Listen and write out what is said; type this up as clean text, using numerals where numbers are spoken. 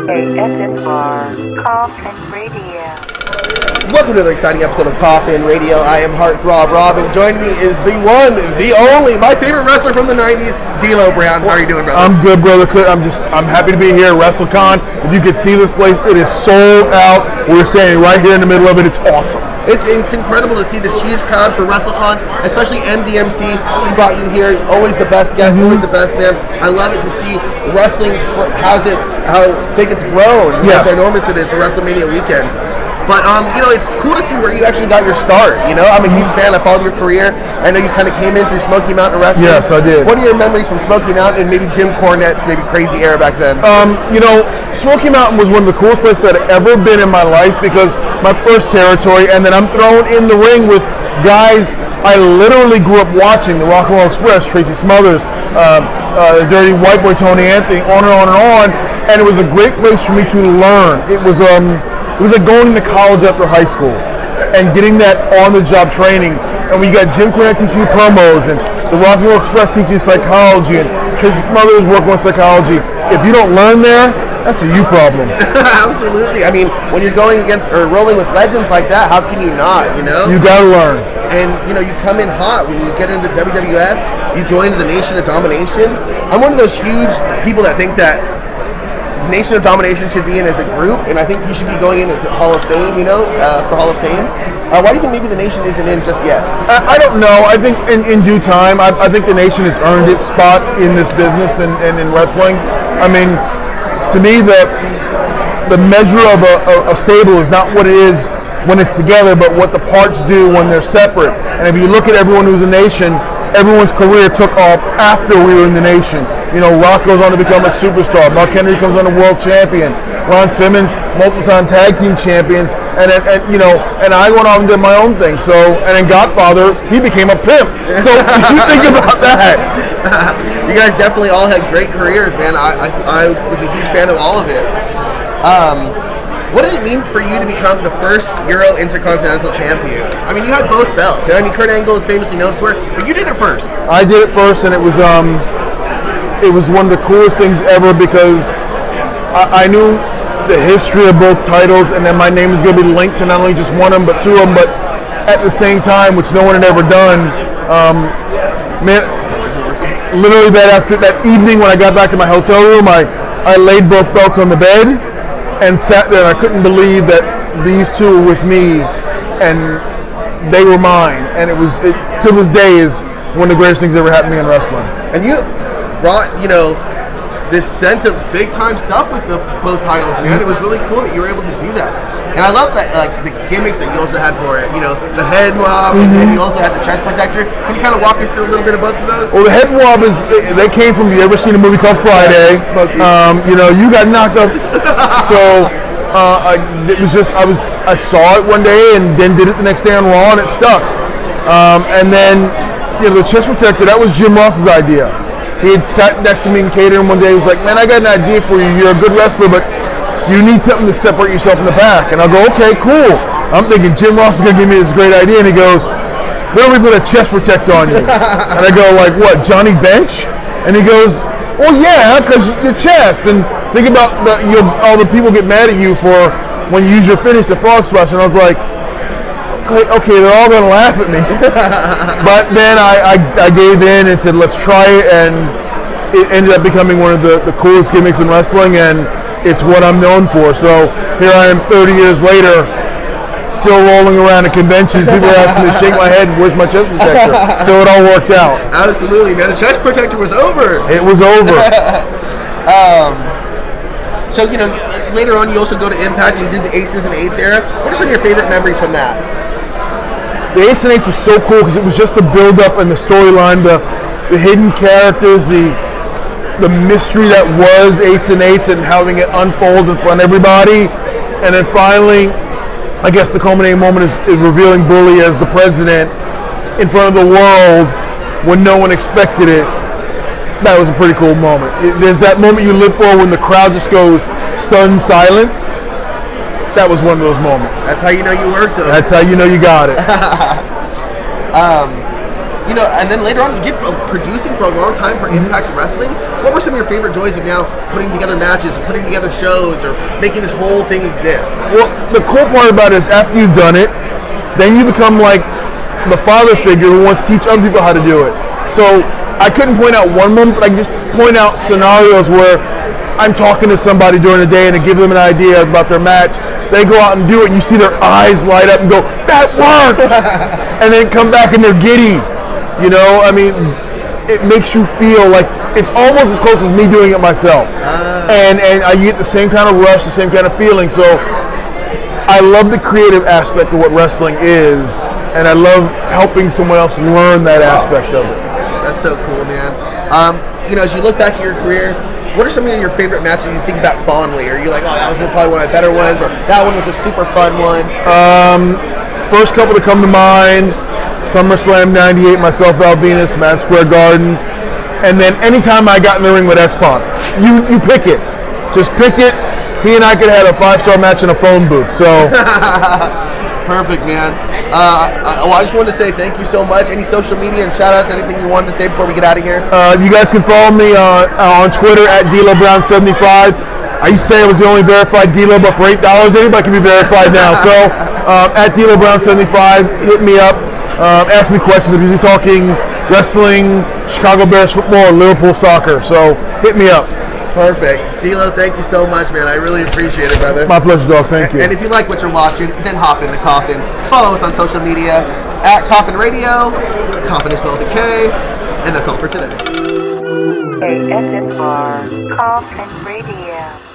ASMR Coffin Radio. Welcome to another exciting episode of Coffin Radio. I am Heartthrob Rob, and joining me is the one, the only, my favorite wrestler from the 90s, D'Lo Brown. How are you doing, brother? I'm good, brother. I'm happy to be here at WrestleCon. If you could see this place, it is sold out. We're standing right here in the middle of it. It's awesome. It's incredible to see this huge crowd for WrestleCon, especially MDMC. She brought you here. Always the best guest, always the best man. I love it to see wrestling how big it's grown, yes. How enormous it is for WrestleMania weekend. But, it's cool to see where you actually got your start, I'm a huge fan. I followed your career. I know you kind of came in through Smoky Mountain Wrestling. Yes, I did. What are your memories from Smoky Mountain and maybe Jim Cornette's maybe crazy era back then? Smoky Mountain was one of the coolest places I'd ever been in my life because my first territory, and then I'm thrown in the ring with guys I literally grew up watching, the Rock and Roll Express, Tracy Smothers, Dirty White Boy, Tony Anthony, on and on and on. And it was a great place for me to learn. It was like going to college after high school and getting that on-the-job training. And when you got Jim Cornette teaching you promos and the Rock and Roll Express teaching you psychology and Tracy Smothers working on psychology, if you don't learn there, that's a you problem. Absolutely. I mean, when you're going against or rolling with legends like that, how can you not, You gotta learn. And, you come in hot. When you get into the WWF, you join the Nation of Domination. I'm one of those huge people that think that Nation of Domination should be in as a group, and I think you should be going in as a Hall of Fame, for Hall of Fame. Why do you think maybe the Nation isn't in just yet? I don't know. I think in due time, I think the Nation has earned its spot in this business and in wrestling. I mean, to me, the measure of a stable is not what it is when it's together, but what the parts do when they're separate. And if you look at everyone who's a Nation, everyone's career took off after we were in the Nation. Rock goes on to become a superstar. Mark Henry comes on a world champion. Ron Simmons, multiple-time tag team champions. And I went on and did my own thing. So, and then Godfather, he became a pimp. So you think about that. You guys definitely all had great careers, man. I was a huge fan of all of it. What did it mean for you to become the first Euro-Intercontinental Champion? I mean, you had both belts. I mean, Kurt Angle is famously known for it, but you did it first. I did it first, and it was one of the coolest things ever because I knew the history of both titles, and then my name was going to be linked to not only just one of them, but two of them, but at the same time, which no one had ever done. Literally that evening when I got back to my hotel room, I laid both belts on the bed and sat there, and I couldn't believe that these two were with me and they were mine. And it to this day is one of the greatest things that ever happened to me in wrestling. And you brought, this sense of big time stuff with both titles, man. It was really cool that you were able to do that. And I love that, the gimmicks that you also had for it. The head wob, and then you also had the chest protector. Can you kind of walk us through a little bit of both of those? Well, the head wob they came from, you ever seen a movie called Friday? Smoky. You got knocked up. So it was just, I saw it one day and then did it the next day on Raw, and it stuck. And then, the chest protector, that was Jim Ross's idea. He had sat next to me in catering one day. He was like, "Man, I got an idea for you. You're a good wrestler, but you need something to separate yourself in the back." And I'll go, "Okay, cool." I'm thinking Jim Ross is going to give me this great idea. And he goes, "Where are we going to chest protect on you?" And I go, "Like what, Johnny Bench?" And he goes, "Well, yeah, because your chest. And think about all the people get mad at you for when you use your finish, the frog splash." And I was like, okay, they're all going to laugh at me. But then I gave in and said, let's try it, and it ended up becoming one of the coolest gimmicks in wrestling, and it's what I'm known for. So here I am 30 years later, still rolling around at conventions. People are asking me to shake my head, where's my chest protector? So it all worked out. Absolutely, man. The chest protector was over. It was over. So, later on you also go to Impact and you do the Aces and Eights era. What are some of your favorite memories from that? The Aces and Eights was so cool because it was just the build-up and the storyline, the hidden characters, the mystery that was Aces and Eights and having it unfold in front of everybody. And then finally, I guess the culminating moment is revealing Bully as the president in front of the world when no one expected it. That was a pretty cool moment. There's that moment you live for when the crowd just goes stunned silence. That was one of those moments. That's how you know you worked on it. That's how you know you got it. you know, and then later on, you did producing for a long time for Impact Wrestling. What were some of your favorite joys of now putting together matches, and putting together shows, or making this whole thing exist? Well, the cool part about it is after you've done it, then you become like the father figure who wants to teach other people how to do it. So I couldn't point out one moment, but I can just point out scenarios where I'm talking to somebody during the day and I give them an idea about their match. They go out and do it, and you see their eyes light up and go, "That worked!" And then come back and they're giddy. You know, I mean, it makes you feel like it's almost as close as me doing it myself. And I get the same kind of rush, the same kind of feeling. So I love the creative aspect of what wrestling is, and I love helping someone else learn that aspect of it. That's so cool, man. You know, as you look back at your career, what are some of your favorite matches you think about fondly? Are you like, oh, that was probably one of the better ones, or that one was a super fun one? First couple to come to mind, SummerSlam '98, myself, Val Venus, Madison Square Garden. And then anytime I got in the ring with X-pac, you pick it. Just pick it. He and I could have had a 5-star match in a phone booth. So perfect, man. I just wanted to say thank you so much. Any social media and shout-outs, anything you wanted to say before we get out of here? You guys can follow me on Twitter at DLoBrown75. I used to say I was the only verified D-Lo, but for $8, anybody can be verified now. So at DLoBrown75, hit me up. Ask me questions. I'm usually talking wrestling, Chicago Bears football, or Liverpool soccer. So hit me up. Perfect. D-Lo, thank you so much, man. I really appreciate it, brother. My pleasure, dog. Thank you. And if you like what you're watching, then hop in the Coffin. Follow us on social media at Coffin Radio. Coffin is spelled with a K. And that's all for today. KSFR Coffin Radio.